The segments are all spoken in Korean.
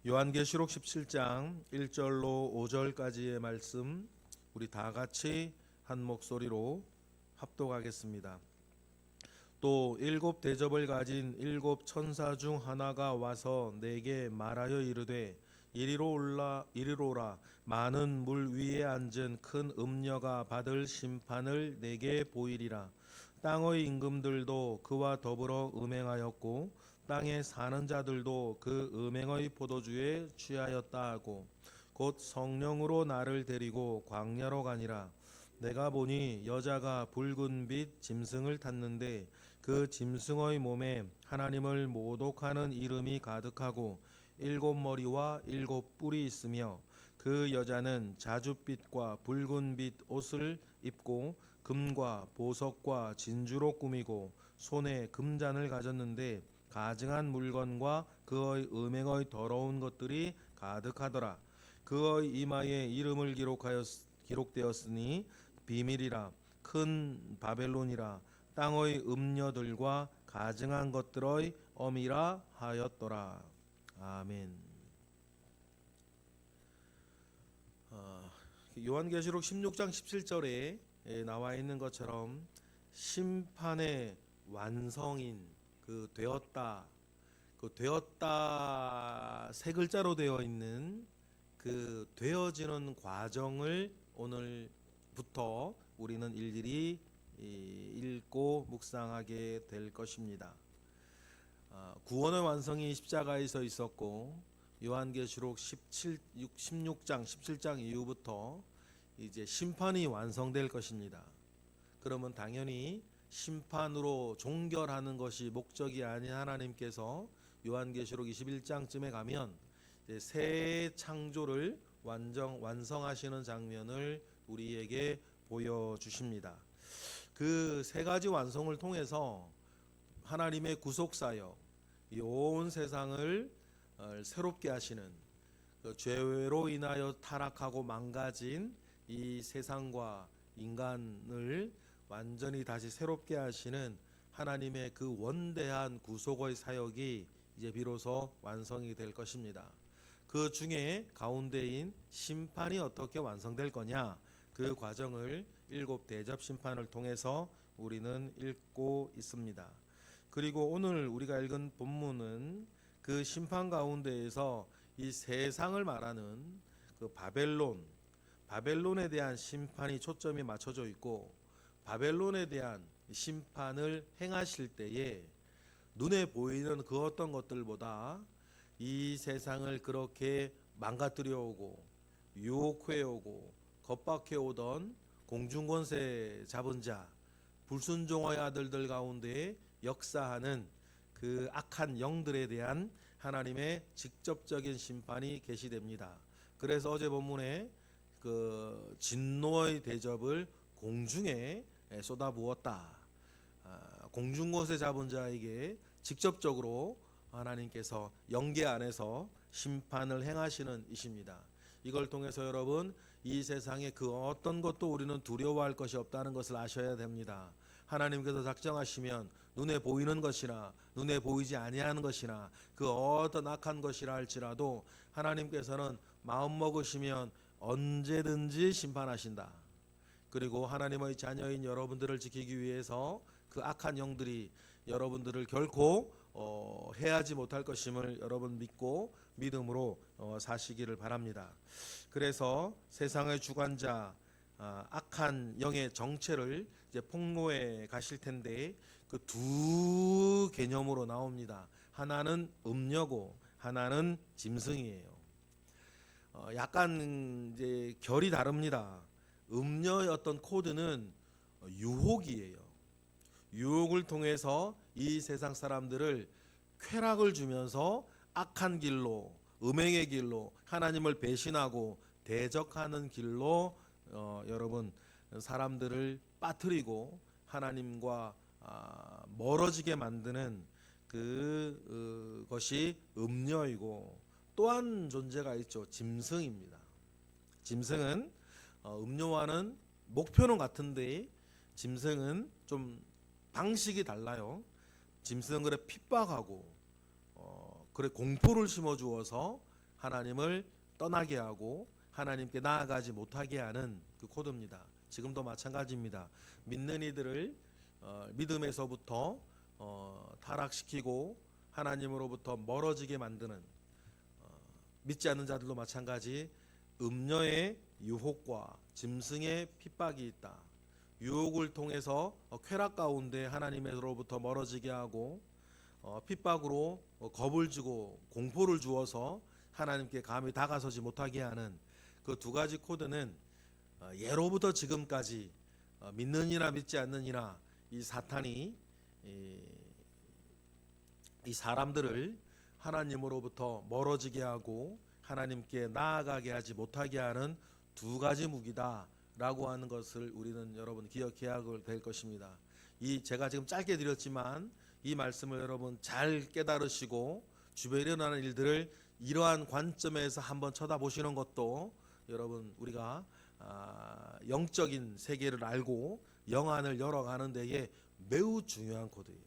요한계시록 17장 1절로 5절까지의 말씀 우리 다 같이 한 목소리로 합독하겠습니다. 또 일곱 대접을 가진 일곱 천사 중 하나가 와서 내게 말하여 이르되 이리로라 많은 물 위에 앉은 큰 음녀가 받을 심판을 내게 보이리라. 땅의 임금들도 그와 더불어 음행하였고 땅에 사는 자들도 그 음행의 포도주에 취하였다 하고 곧 성령으로 나를 데리고 광야로 가니라. 내가 보니 여자가 붉은 빛 짐승을 탔는데 그 짐승의 몸에 하나님을 모독하는 이름이 가득하고 일곱 머리와 일곱 뿔이 있으며 그 여자는 자줏빛과 붉은 빛 옷을 입고 금과 보석과 진주로 꾸미고 손에 금잔을 가졌는데 가증한 물건과 그의 음행의 더러운 것들이 가득하더라. 그의 이마에 이름을 기록되었으니 비밀이라 큰 바벨론이라 땅의 음녀들과 가증한 것들의 엄이라 하였더라. 아멘. 요한계시록 16장 17절에 나와 있는 것처럼 심판의 완성인 그 되었다 세 글자로 되어 있는 그 되어지는 과정을 오늘부터 우리는 일일이 읽고 묵상하게 될 것입니다. 구원의 완성이 십자가에서 있었고 요한계시록 16장 17장 이후부터 이제 심판이 완성될 것입니다. 그러면 당연히 심판으로 종결하는 것이 목적이 아닌 하나님께서 요한계시록 21장쯤에 가면 새 창조를 완성하시는 장면을 우리에게 보여주십니다. 그 세 가지 완성을 통해서 하나님의 구속사역, 이 온 세상을 새롭게 하시는 그 죄로 인하여 타락하고 망가진 이 세상과 인간을 완전히 다시 새롭게 하시는 하나님의 그 원대한 구속의 사역이 이제 비로소 완성이 될 것입니다. 그 중에 가운데인 심판이 어떻게 완성될 거냐, 그 과정을 일곱 대접 심판을 통해서 우리는 읽고 있습니다. 그리고 오늘 우리가 읽은 본문은 그 심판 가운데에서 이 세상을 말하는 그 바벨론에 대한 심판이 초점이 맞춰져 있고, 바벨론에 대한 심판을 행하실 때에 눈에 보이는 그 어떤 것들보다 이 세상을 그렇게 망가뜨려 오고 유혹해 오고 겁박해 오던 공중권세 잡은 자, 불순종의 아들들 가운데 역사하는 그 악한 영들에 대한 하나님의 직접적인 심판이 계시됩니다. 그래서 어제 본문에 그 진노의 대접을 공중에 쏟아부었다. 공중곳에 잡은 자에게 직접적으로 하나님께서 영계 안에서 심판을 행하시는 이십니다. 이걸 통해서 여러분, 이 세상에 그 어떤 것도 우리는 두려워할 것이 없다는 것을 아셔야 됩니다. 하나님께서 작정하시면 눈에 보이는 것이나 눈에 보이지 아니하는 것이나 그 어떤 악한 것이라 할지라도 하나님께서는 마음 먹으시면 언제든지 심판하신다. 그리고 하나님의 자녀인 여러분들을 지키기 위해서 그 악한 영들이 여러분들을 결코 해하지 못할 것임을 여러분 믿고 믿음으로 사시기를 바랍니다. 그래서 세상의 주관자 악한 영의 정체를 이제 폭로해 가실 텐데 그 두 개념으로 나옵니다. 하나는 음녀고 하나는 짐승이에요. 약간 이제 결이 다릅니다. 음녀의 어떤 코드는 유혹이에요. 유혹을 통해서 이 세상 사람들을 쾌락을 주면서 악한 길로, 음행의 길로, 하나님을 배신하고 대적하는 길로 여러분 사람들을 빠뜨리고 하나님과 멀어지게 만드는 그것이 음녀이고, 또한 존재가 있죠. 짐승입니다. 짐승은 음료와는 목표는 같은데 짐승은 좀 방식이 달라요. 짐승은 그래 핍박하고 그래 공포를 심어주어서 하나님을 떠나게 하고 하나님께 나아가지 못하게 하는 그 코드입니다. 지금도 마찬가지입니다. 믿는 이들을 믿음에서부터 타락시키고 하나님으로부터 멀어지게 만드는 믿지 않는 자들도 마찬가지 음녀의 유혹과 짐승의 핍박이 있다. 유혹을 통해서 쾌락 가운데 하나님으로부터 멀어지게 하고 핍박으로 겁을 주고 공포를 주어서 하나님께 감히 다가서지 못하게 하는 그 두 가지 코드는 예로부터 지금까지 믿느니라 믿지 않느니라 이 사탄이 이 사람들을 하나님으로부터 멀어지게 하고 하나님께 나아가게 하지 못하게 하는 두 가지 무기다라고 하는 것을 우리는 여러분 기억해야 될 것입니다. 이 제가 지금 짧게 드렸지만 이 말씀을 여러분 잘 깨달으시고 주변에 일어나는 일들을 이러한 관점에서 한번 쳐다보시는 것도 여러분 우리가 영적인 세계를 알고 영안을 열어가는 데에 매우 중요한 코드예요.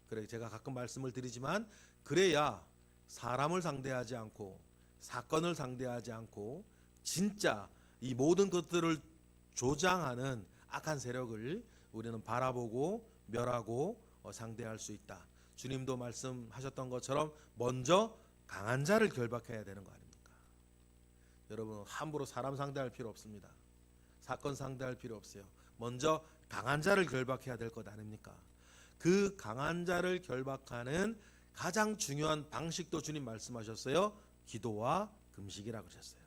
그래 제가 가끔 말씀을 드리지만 그래야 사람을 상대하지 않고 사건을 상대하지 않고 진짜 이 모든 것들을 조장하는 악한 세력을 우리는 바라보고 멸하고 상대할 수 있다. 주님도 말씀하셨던 것처럼 먼저 강한 자를 결박해야 되는 거 아닙니까? 여러분 함부로 사람 상대할 필요 없습니다. 사건 상대할 필요 없어요. 먼저 강한 자를 결박해야 될 것 아닙니까? 그 강한 자를 결박하는 가장 중요한 방식도 주님 말씀하셨어요. 기도와 금식이라고 하셨어요.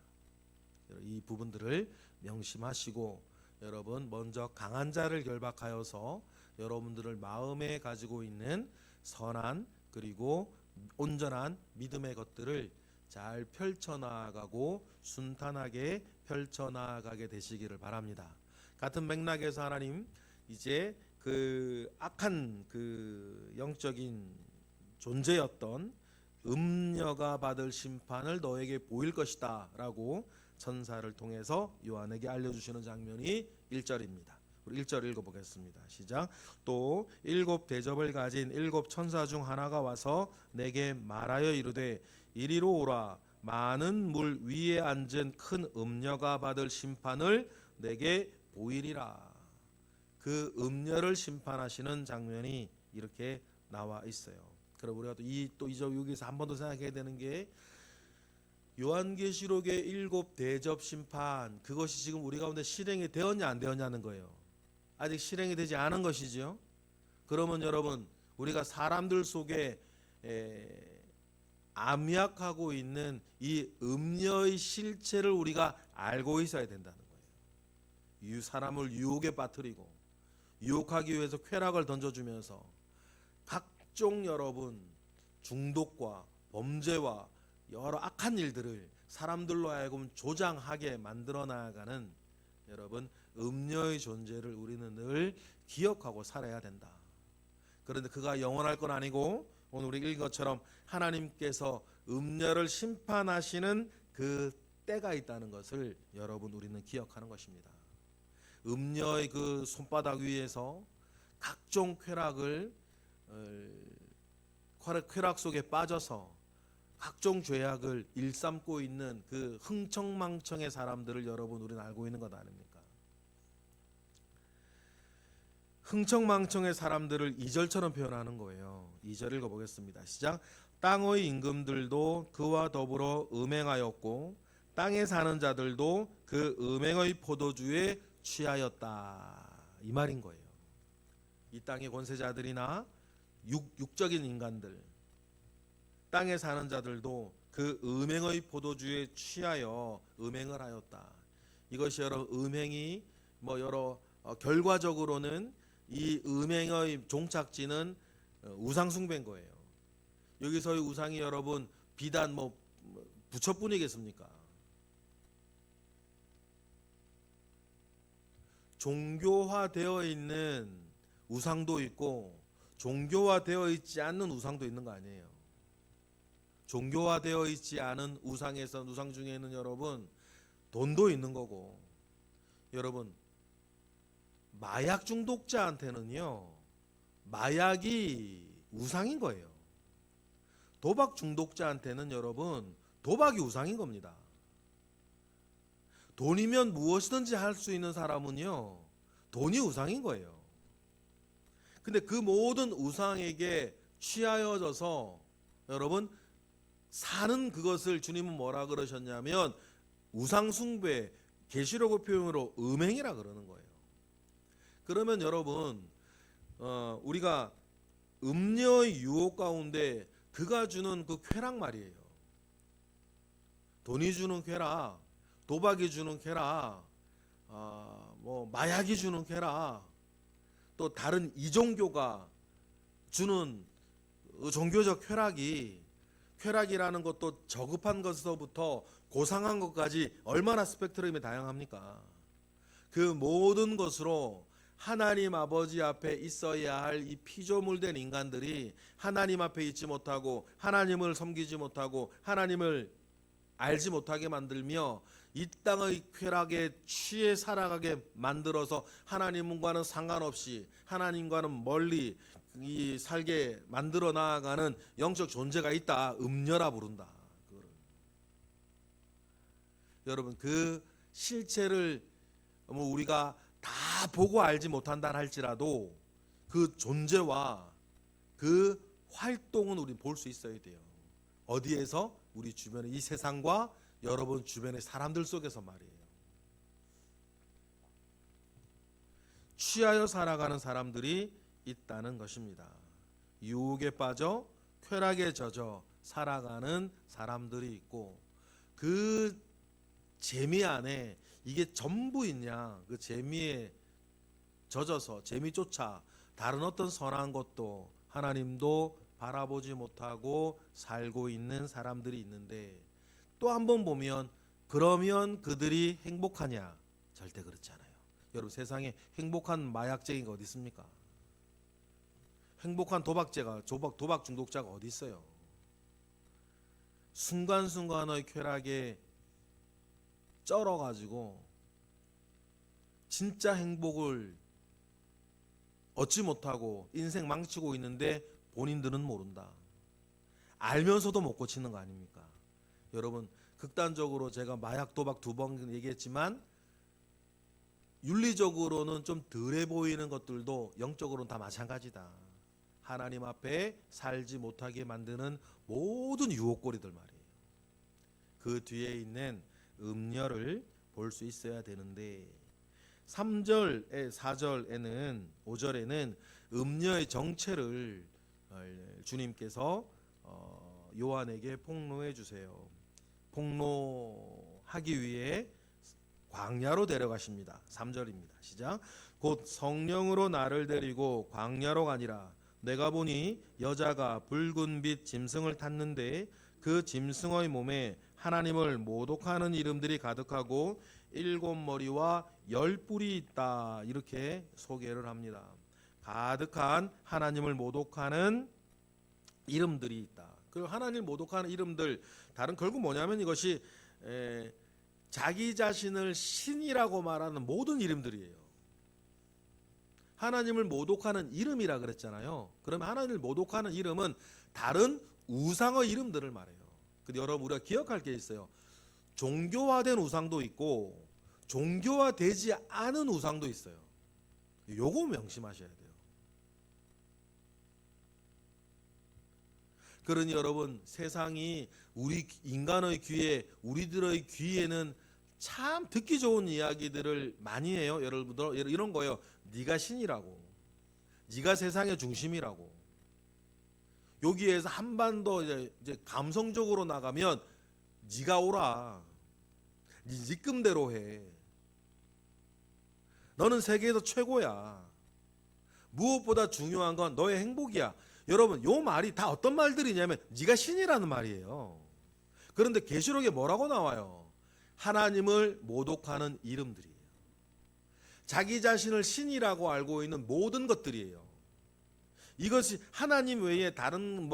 이 부분들을 명심하시고 여러분 먼저 강한 자를 결박하여서 여러분들을 마음에 가지고 있는 선한 그리고 온전한 믿음의 것들을 잘 펼쳐나가고 순탄하게 펼쳐나가게 되시기를 바랍니다. 같은 맥락에서 하나님 이제 그 악한 그 영적인 존재였던 음녀가 받을 심판을 너에게 보일 것이다 라고 천사를 통해서 요한에게 알려주시는 장면이 1절입니다. 우리 1절 읽어보겠습니다. 시작. 또 일곱 대접을 가진 일곱 천사 중 하나가 와서 내게 말하여 이르되 이리로 오라. 많은 물 위에 앉은 큰 음녀가 받을 심판을 내게 보이리라. 그 음녀를 심판하시는 장면이 이렇게 나와 있어요. 그럼 우리가 또 여기서 한 번 더 생각해야 되는 게 요한계시록의 일곱 대접 심판 그것이 지금 우리 가운데 실행이 되었냐 안 되었냐는 거예요. 아직 실행이 되지 않은 것이죠. 그러면 여러분 우리가 사람들 속에 암약하고 있는 이 음녀의 실체를 우리가 알고 있어야 된다는 거예요. 사람을 유혹에 빠뜨리고 유혹하기 위해서 쾌락을 던져주면서 각종 여러분 중독과 범죄와 여러 악한 일들을 사람들로 하여금 조장하게 만들어 나가는 여러분 음녀의 존재를 우리는 늘 기억하고 살아야 된다. 그런데 그가 영원할 건 아니고 오늘 우리 읽은 것처럼 하나님께서 음녀를 심판하시는 그 때가 있다는 것을 여러분 우리는 기억하는 것입니다. 음녀의 그 손바닥 위에서 각종 쾌락 속에 빠져서 각종 죄악을 일삼고 있는 그 흥청망청의 사람들을 여러분 우리는 알고 있는 것 아닙니까? 흥청망청의 사람들을 2절처럼 표현하는 거예요. 2절 읽어보겠습니다. 시작. 땅의 임금들도 그와 더불어 음행하였고 땅에 사는 자들도 그 음행의 포도주에 취하였다. 이 말인 거예요. 이 땅의 권세자들이나 육적인 인간들 땅에 사는 자들도 그 음행의 포도주에 취하여 음행을 하였다. 이것이 여러 음행이 여러 결과적으로는 이 음행의 종착지는 우상숭배인 거예요. 여기서의 우상이 여러분 비단 부처뿐이겠습니까? 종교화되어 있는 우상도 있고 종교화되어 있지 않는 우상도 있는 거 아니에요. 종교화되어 있지 않은 우상에서 우상 중에는 여러분 돈도 있는 거고 여러분 마약 중독자한테는요 마약이 우상인 거예요. 도박 중독자한테는 여러분 도박이 우상인 겁니다. 돈이면 무엇이든지 할 수 있는 사람은요, 돈이 우상인 거예요. 근데 그 모든 우상에게 취하여져서 여러분 사는 그것을 주님은 뭐라 그러셨냐면 우상 숭배, 계시록의 표현으로 음행이라 그러는 거예요. 그러면 여러분 우리가 음녀의 유혹 가운데 그가 주는 그 쾌락 말이에요. 돈이 주는 쾌락, 도박이 주는 쾌락, 뭐 마약이 주는 쾌락, 또 다른 이종교가 주는 종교적 쾌락이라는 것도 저급한 것서부터 고상한 것까지 얼마나 스펙트럼이 다양합니까? 그 모든 것으로 하나님 아버지 앞에 있어야 할 이 피조물된 인간들이 하나님 앞에 있지 못하고 하나님을 섬기지 못하고 하나님을 알지 못하게 만들며 이 땅의 쾌락에 취해 살아가게 만들어서 하나님과는 상관없이 하나님과는 멀리 이 살게 만들어 나아가는 영적 존재가 있다. 음녀라 부른다. 그거를. 여러분 그 실체를 뭐 우리가 다 보고 알지 못한다 할지라도 그 존재와 그 활동은 우리 볼 수 있어야 돼요. 어디에서? 우리 주변의 이 세상과 여러분 주변의 사람들 속에서 말이에요. 취하여 살아가는 사람들이 있다는 것입니다. 유혹에 빠져 쾌락에 젖어 살아가는 사람들이 있고 그 재미 안에 이게 전부 있냐, 그 재미에 젖어서 재미조차 다른 어떤 선한 것도 하나님도 바라보지 못하고 살고 있는 사람들이 있는데 또 한 번 보면 그러면 그들이 행복하냐? 절대 그렇지 않아요. 여러분 세상에 행복한 마약쟁이가 어디 있습니까? 행복한 도박 중독자가 어디 있어요? 순간순간의 쾌락에 쩔어가지고 진짜 행복을 얻지 못하고 인생 망치고 있는데 본인들은 모른다. 알면서도 못 고치는 거 아닙니까? 여러분 극단적으로 제가 마약 도박 2번 얘기했지만 윤리적으로는 좀 덜해 보이는 것들도 영적으로는 다 마찬가지다. 하나님 앞에 살지 못하게 만드는 모든 유혹거리들 말이에요. 그 뒤에 있는 음녀를 볼 수 있어야 되는데 3절에 4절에는 5절에는 음녀의 정체를 주님께서 요한에게 폭로해 주세요. 폭로하기 위해 광야로 데려가십니다. 3절입니다. 시작. 곧 성령으로 나를 데리고 광야로 가니라. 내가 보니 여자가 붉은 빛 짐승을 탔는데 그 짐승의 몸에 하나님을 모독하는 이름들이 가득하고 7머리와 10뿔이 있다. 이렇게 소개를 합니다. 가득한 하나님을 모독하는 이름들이 있다. 그 하나님을 모독하는 이름들 다른 결국 뭐냐면 이것이 자기 자신을 신이라고 말하는 모든 이름들이에요. 하나님을 모독하는 이름이라 그랬잖아요. 그러면 하나님을 모독하는 이름은 다른 우상의 이름들을 말해요. 근데 여러분 우리가 기억할 게 있어요. 종교화된 우상도 있고 종교화되지 않은 우상도 있어요. 요거 명심하셔야 돼요. 그러니 여러분 세상이 우리 인간의 귀에 우리들의 귀에는 참 듣기 좋은 이야기들을 많이 해요. 여러분들 이런 거예요. 네가 신이라고, 네가 세상의 중심이라고. 여기에서 한반도 이제 감성적으로 나가면 네가 오라, 네 끔대로 해. 너는 세계에서 최고야. 무엇보다 중요한 건 너의 행복이야. 여러분 요 말이 다 어떤 말들이냐면 네가 신이라는 말이에요. 그런데 계시록에 뭐라고 나와요? 하나님을 모독하는 이름들이에요. 자기 자신을 신이라고 알고 있는 모든 것들이에요. 이것이 하나님 외에 다른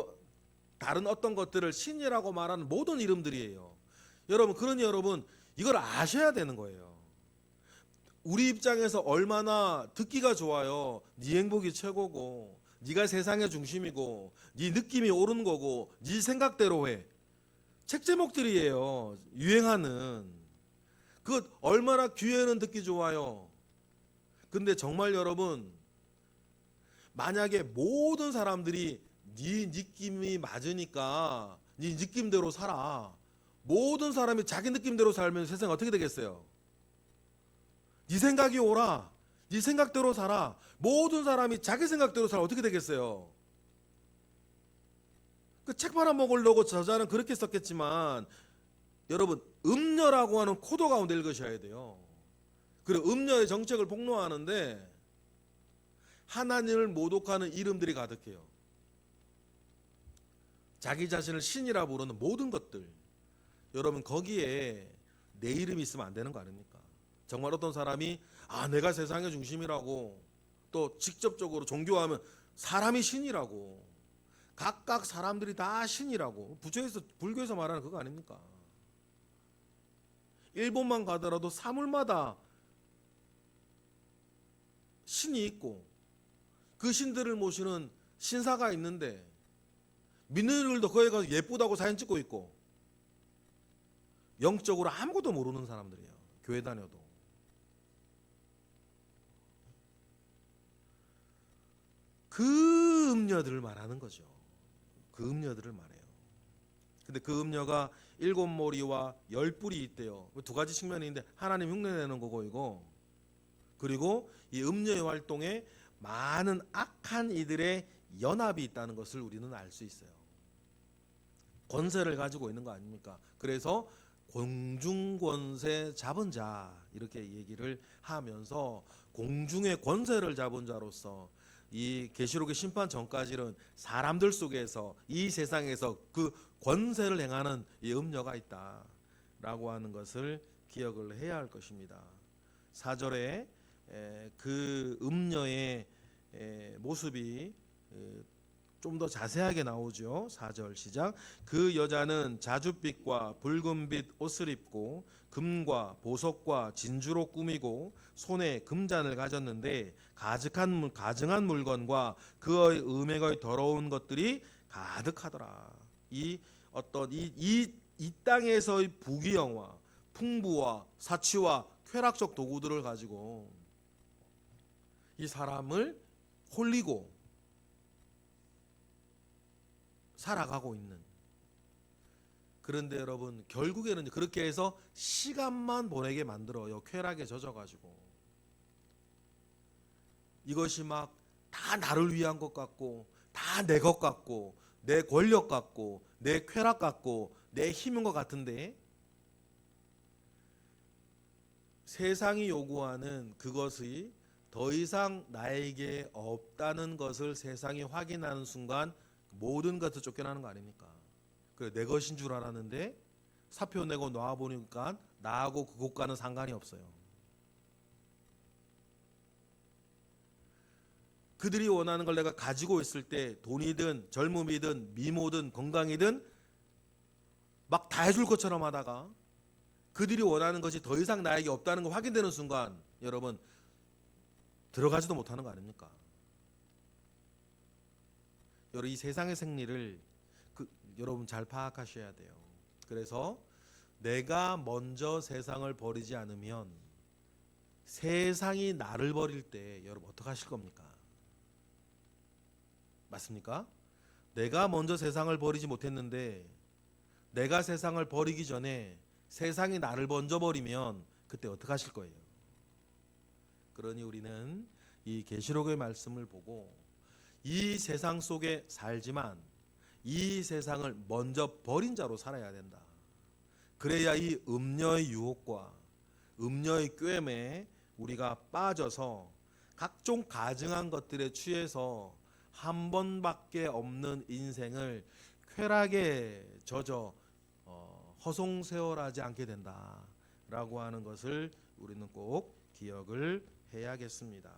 어떤 것들을 신이라고 말하는 모든 이름들이에요. 여러분 그러니 여러분 이걸 아셔야 되는 거예요. 우리 입장에서 얼마나 듣기가 좋아요. 네 행복이 최고고 네가 세상의 중심이고 네 느낌이 옳은 거고 네 생각대로 해. 책 제목들이에요. 유행하는. 그 얼마나 귀에는 듣기 좋아요. 근데 정말 여러분, 만약에 모든 사람들이 네 느낌이 맞으니까 네 느낌대로 살아. 모든 사람이 자기 느낌대로 살면 세상이 어떻게 되겠어요? 네 생각이 옳아. 네 생각대로 살아. 모든 사람이 자기 생각대로 살아. 어떻게 되겠어요? 그 책 팔아먹으려고 저자는 그렇게 썼겠지만, 여러분, 음녀라고 하는 코도 가운데 읽으셔야 돼요. 그리고 음녀의 정책을 폭로하는데 하나님을 모독하는 이름들이 가득해요. 자기 자신을 신이라 부르는 모든 것들. 여러분, 거기에 내 이름이 있으면 안 되는 거 아닙니까? 정말 어떤 사람이 내가 세상의 중심이라고, 또 직접적으로 종교하면 사람이 신이라고, 각각 사람들이 다 신이라고, 불교에서 말하는 그거 아닙니까? 일본만 가더라도 사물마다 신이 있고 그 신들을 모시는 신사가 있는데, 믿는 이들도 거기 가서 예쁘다고 사진 찍고 있고 영적으로 아무것도 모르는 사람들이에요. 교회 다녀도. 그 음녀들을 말하는 거죠. 그 음녀들을 말해요. 근데 그 음녀가 7머리와 10뿔이 있대요. 두 가지 측면인데, 하나님 흉내내는 거고 이거. 그리고 이 음녀의 활동에 많은 악한 이들의 연합이 있다는 것을 우리는 알 수 있어요. 권세를 가지고 있는 거 아닙니까? 그래서 공중권세 잡은 자, 이렇게 얘기를 하면서 공중의 권세를 잡은 자로서 이 계시록의 심판 전까지는 사람들 속에서, 이 세상에서 그 권세를 행하는 이 음녀가 있다라고 하는 것을 기억을 해야 할 것입니다. 4절에 그 음녀의 모습이 좀 더 자세하게 나오죠. 4절 시작. 그 여자는 자줏빛과 붉은빛 옷을 입고 금과 보석과 진주로 꾸미고 손에 금잔을 가졌는데 가증한 물건과 그의 음행의 더러운 것들이 가득하더라. 이 땅에서의 부귀영화, 풍부와 사치와 쾌락적 도구들을 가지고 이 사람을 홀리고 살아가고 있는. 그런데 여러분, 결국에는 그렇게 해서 시간만 보내게 만들어요. 쾌락에 젖어가지고. 이것이 막 다 나를 위한 것 같고, 다 내 것 같고, 내 권력 같고, 내 쾌락 같고, 내 힘인 것 같은데, 세상이 요구하는 그것이 더 이상 나에게 없다는 것을 세상이 확인하는 순간 모든 것을 쫓겨나는 거 아닙니까? 그래, 내 것인 줄 알았는데 사표 내고 놔보니까 나하고 그것과는 상관이 없어요. 그들이 원하는 걸 내가 가지고 있을 때 돈이든 젊음이든 미모든 건강이든 막 다 해줄 것처럼 하다가 그들이 원하는 것이 더 이상 나에게 없다는 거 확인되는 순간, 여러분, 들어가지도 못하는 거 아닙니까? 여러분, 이 세상의 생리를 여러분 잘 파악하셔야 돼요. 그래서 내가 먼저 세상을 버리지 않으면 세상이 나를 버릴 때 여러분 어떻게 하실 겁니까? 맞습니까? 내가 먼저 세상을 버리지 못했는데 내가 세상을 버리기 전에 세상이 나를 먼저 버리면 그때 어떻게 하실 거예요? 그러니 우리는 이 계시록의 말씀을 보고 이 세상 속에 살지만 이 세상을 먼저 버린 자로 살아야 된다. 그래야 이 음녀의 유혹과 음녀의 꾀에 우리가 빠져서 각종 가증한 것들에 취해서 한 번밖에 없는 인생을 쾌락에 젖어 허송세월하지 않게 된다라고 하는 것을 우리는 꼭 기억을 해야겠습니다.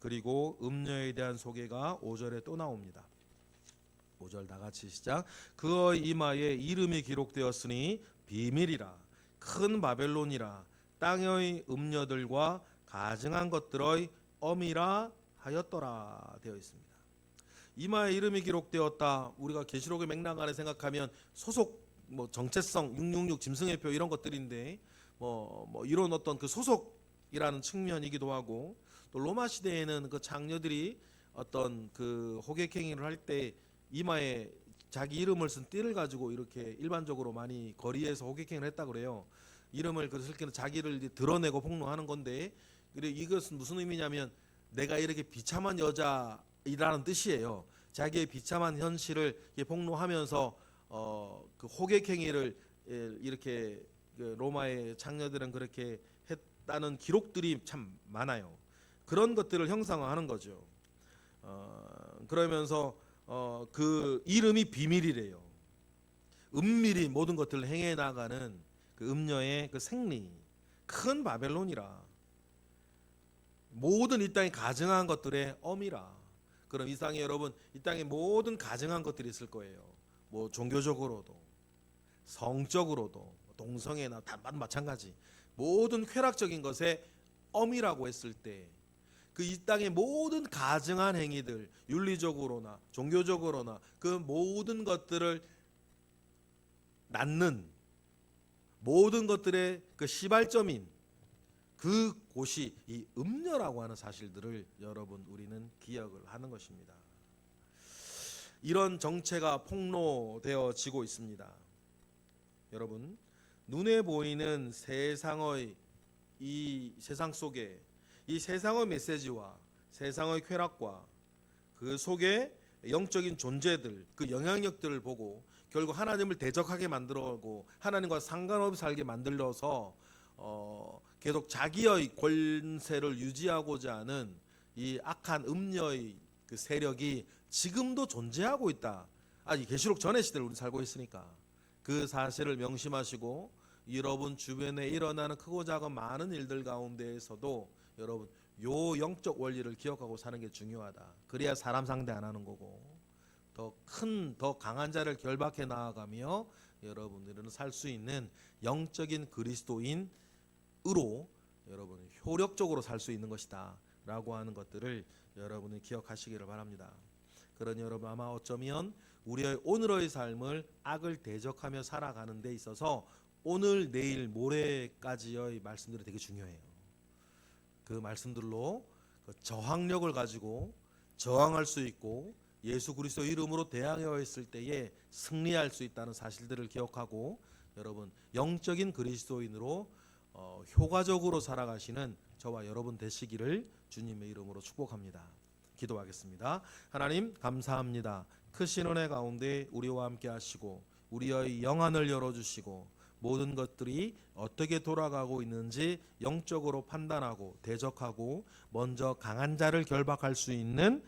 그리고 음녀에 대한 소개가 5절에 또 나옵니다. 5절 다 같이 시작. 그의 이마에 이름이 기록되었으니 비밀이라, 큰 바벨론이라, 땅의 음녀들과 가증한 것들의 엄이라 하였더라 되어 있습니다. 이마에 이름이 기록되었다. 우리가 계시록의 맥락 안에 생각하면 소속 뭐 정체성, 666 짐승의표 이런 것들인데 뭐 이런 어떤 그 소속이라는 측면이기도 하고, 또 로마 시대에는 그 장녀들이 어떤 그 호객행위를 할 때 이마에 자기 이름을 쓴 띠를 가지고 이렇게 일반적으로 많이 거리에서 호객행위를 했다 그래요. 이름을 그래서 자기를 이제 드러내고 폭로하는 건데, 그리고 이것은 무슨 의미냐면 내가 이렇게 비참한 여자이라는 뜻이에요. 자기의 비참한 현실을 이렇게 폭로하면서 그 호객행위를 이렇게 그 로마의 장녀들은 그렇게 했다는 기록들이 참 많아요. 그런 것들을 형상화하는 거죠. 그러면서 그 이름이 비밀이래요. 은밀히 모든 것들을 행해 나가는 그 음녀의 그 생리, 큰 바벨론이라, 모든 이 땅에 가증한 것들의 어미라. 그럼 이 땅에 여러분, 이 땅에 모든 가증한 것들이 있을 거예요. 뭐 종교적으로도, 성적으로도, 동성애나 다 마찬가지. 모든 쾌락적인 것에 어미라고 했을 때, 그 이 땅의 모든 가증한 행위들, 윤리적으로나 종교적으로나 그 모든 것들을 낳는 모든 것들의 그 시발점인 그 곳이 이 음녀라고 하는 사실들을 여러분 우리는 기억을 하는 것입니다. 이런 정체가 폭로되어지고 있습니다. 여러분, 눈에 보이는 세상의 이 세상 속에 이 세상의 메시지와 세상의 쾌락과 그 속에 영적인 존재들, 그 영향력들을 보고 결국 하나님을 대적하게 만들어오고 하나님과 상관없이 살게 만들어서 계속 자기의 권세를 유지하고자 하는 이 악한 음녀의 그 세력이 지금도 존재하고 있다. 아직 계시록 전의 시대를 우리 살고 있으니까 그 사실을 명심하시고 여러분 주변에 일어나는 크고 작은 많은 일들 가운데에서도 여러분 요 영적 원리를 기억하고 사는 게 중요하다. 그래야 사람 상대 안 하는 거고 더 큰, 더 강한 자를 결박해 나아가며 여러분들은 살 수 있는 영적인 그리스도인으로 여러분이 효력적으로 살 수 있는 것이다 라고 하는 것들을 여러분이 기억하시기를 바랍니다. 그러니 여러분 아마 어쩌면 우리의 오늘의 삶을 악을 대적하며 살아가는 데 있어서 오늘, 내일, 모레까지의 말씀들이 되게 중요해요. 그 말씀들로 그 저항력을 가지고 저항할 수 있고 예수 그리스도 이름으로 대항하여 있을 때에 승리할 수 있다는 사실들을 기억하고 여러분 영적인 그리스도인으로 효과적으로 살아가시는 저와 여러분 되시기를 주님의 이름으로 축복합니다. 기도하겠습니다. 하나님 감사합니다. 크신 은혜 가운데 우리와 함께 하시고 우리의 영안을 열어주시고 모든 것들이 어떻게 돌아가고 있는지 영적으로 판단하고 대적하고 먼저 강한 자를 결박할 수 있는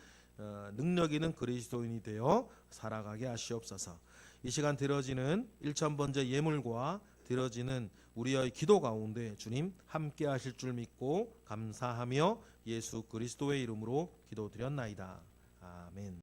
능력 있는 그리스도인이 되어 살아가게 하시옵소서. 이 시간 드려지는 1000번째 예물과 드려지는 우리의 기도 가운데 주님 함께 하실 줄 믿고 감사하며 예수 그리스도의 이름으로 기도드렸나이다. 아멘.